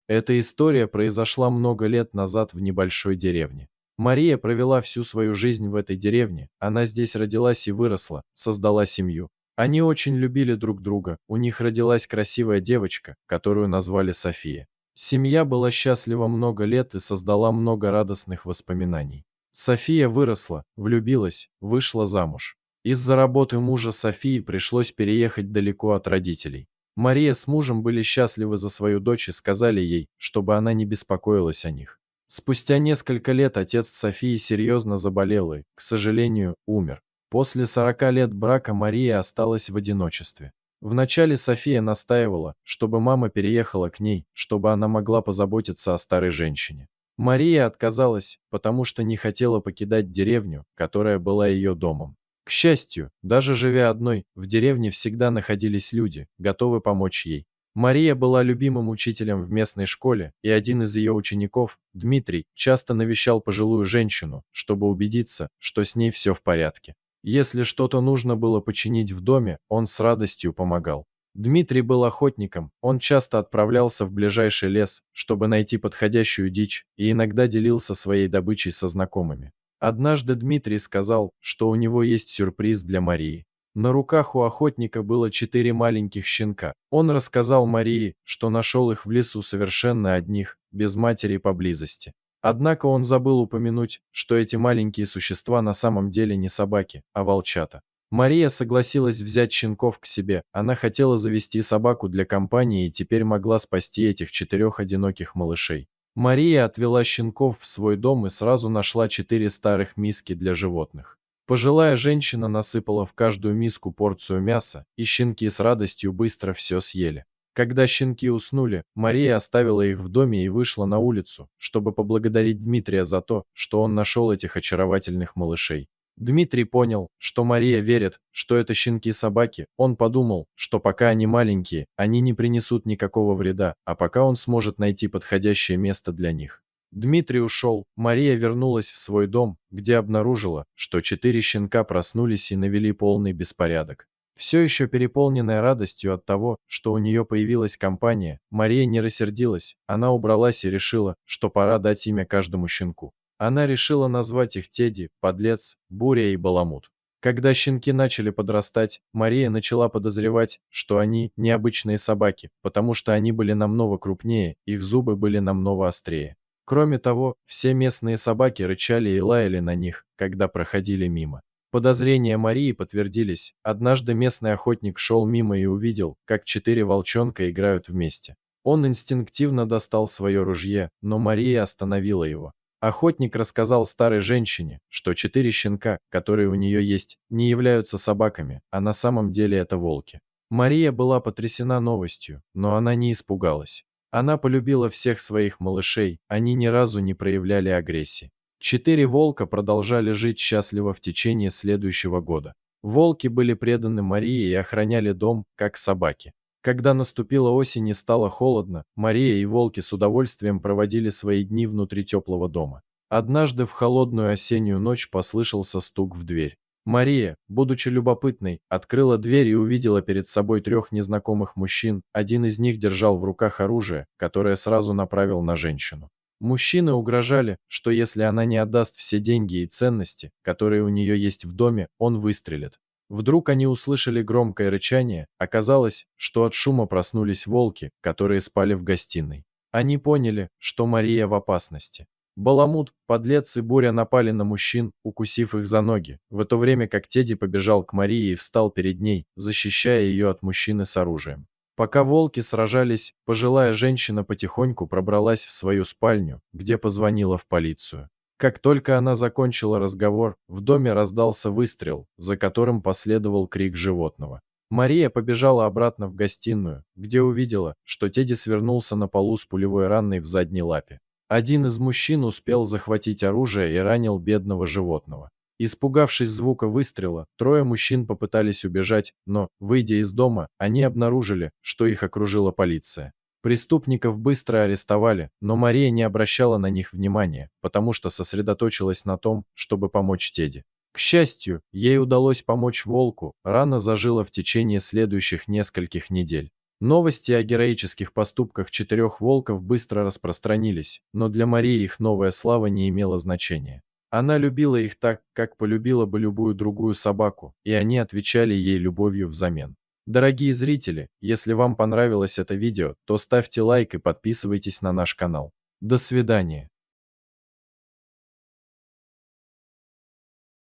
Эта история произошла много лет назад в небольшой деревне. Мария провела всю свою жизнь в этой деревне, она здесь родилась и выросла, создала семью. Они очень любили друг друга, у них родилась красивая девочка, которую назвали София. Семья была счастлива много лет и создала много радостных воспоминаний. София выросла, влюбилась, вышла замуж. Из-за работы мужа Софии пришлось переехать далеко от родителей. Мария с мужем были счастливы за свою дочь и сказали ей, чтобы она не беспокоилась о них. Спустя несколько лет отец Софии серьезно заболел и, к сожалению, умер. После 40 лет брака Мария осталась в одиночестве. Вначале София настаивала, чтобы мама переехала к ней, чтобы она могла позаботиться о старой женщине. Мария отказалась, потому что не хотела покидать деревню, которая была ее домом. К счастью, даже живя одной, в деревне всегда находились люди, готовы помочь ей. Мария была любимым учителем в местной школе, и один из ее учеников, Дмитрий, часто навещал пожилую женщину, чтобы убедиться, что с ней все в порядке. Если что-то нужно было починить в доме, он с радостью помогал. Дмитрий был охотником, он часто отправлялся в ближайший лес, чтобы найти подходящую дичь, и иногда делился своей добычей со знакомыми. Однажды Дмитрий сказал, что у него есть сюрприз для Марии. На руках у охотника было 4 маленьких щенка. Он рассказал Марии, что нашел их в лесу совершенно одних, без матери поблизости. Однако он забыл упомянуть, что эти маленькие существа на самом деле не собаки, а волчата. Мария согласилась взять щенков к себе, она хотела завести собаку для компании и теперь могла спасти этих 4 одиноких малышей. Мария отвела щенков в свой дом и сразу нашла 4 старых миски для животных. Пожилая женщина насыпала в каждую миску порцию мяса, и щенки с радостью быстро все съели. Когда щенки уснули, Мария оставила их в доме и вышла на улицу, чтобы поблагодарить Дмитрия за то, что он нашел этих очаровательных малышей. Дмитрий понял, что Мария верит, что это щенки-собаки. Он подумал, что пока они маленькие, они не принесут никакого вреда, а пока он сможет найти подходящее место для них. Дмитрий ушел, Мария вернулась в свой дом, где обнаружила, что 4 щенка проснулись и навели полный беспорядок. Все еще переполненная радостью от того, что у нее появилась компания, Мария не рассердилась, она убралась и решила, что пора дать имя каждому щенку. Она решила назвать их Тедди, Подлец, Буря и Баламут. Когда щенки начали подрастать, Мария начала подозревать, что они необычные собаки, потому что они были намного крупнее, их зубы были намного острее. Кроме того, все местные собаки рычали и лаяли на них, когда проходили мимо. Подозрения Марии подтвердились. Однажды местный охотник шел мимо и увидел, как 4 волчонка играют вместе. Он инстинктивно достал свое ружье, но Мария остановила его. Охотник рассказал старой женщине, что 4 щенка, которые у нее есть, не являются собаками, а на самом деле это волки. Мария была потрясена новостью, но она не испугалась. Она полюбила всех своих малышей, они ни разу не проявляли агрессии. 4 волка продолжали жить счастливо в течение следующего года. Волки были преданы Марии и охраняли дом, как собаки. Когда наступила осень и стало холодно, Мария и волки с удовольствием проводили свои дни внутри теплого дома. Однажды в холодную осеннюю ночь послышался стук в дверь. Мария, будучи любопытной, открыла дверь и увидела перед собой 3 незнакомых мужчин, один из них держал в руках оружие, которое сразу направил на женщину. Мужчины угрожали, что если она не отдаст все деньги и ценности, которые у нее есть в доме, он выстрелит. Вдруг они услышали громкое рычание, оказалось, что от шума проснулись волки, которые спали в гостиной. Они поняли, что Мария в опасности. Баламут, Подлец и Буря напали на мужчин, укусив их за ноги, в то время как Тедди побежал к Марии и встал перед ней, защищая ее от мужчины с оружием. Пока волки сражались, пожилая женщина потихоньку пробралась в свою спальню, где позвонила в полицию. Как только она закончила разговор, в доме раздался выстрел, за которым последовал крик животного. Мария побежала обратно в гостиную, где увидела, что Тедди свернулся на полу с пулевой раной в задней лапе. Один из мужчин успел захватить оружие и ранил бедного животного. Испугавшись звука выстрела, 3 мужчин попытались убежать, но, выйдя из дома, они обнаружили, что их окружила полиция. Преступников быстро арестовали, но Мария не обращала на них внимания, потому что сосредоточилась на том, чтобы помочь Тедди. К счастью, ей удалось помочь волку, рана зажила в течение следующих нескольких недель. Новости о героических поступках четырех волков быстро распространились, но для Марии их новая слава не имела значения. Она любила их так, как полюбила бы любую другую собаку, и они отвечали ей любовью взамен. Дорогие зрители, если вам понравилось это видео, то ставьте лайк и подписывайтесь на наш канал. До свидания.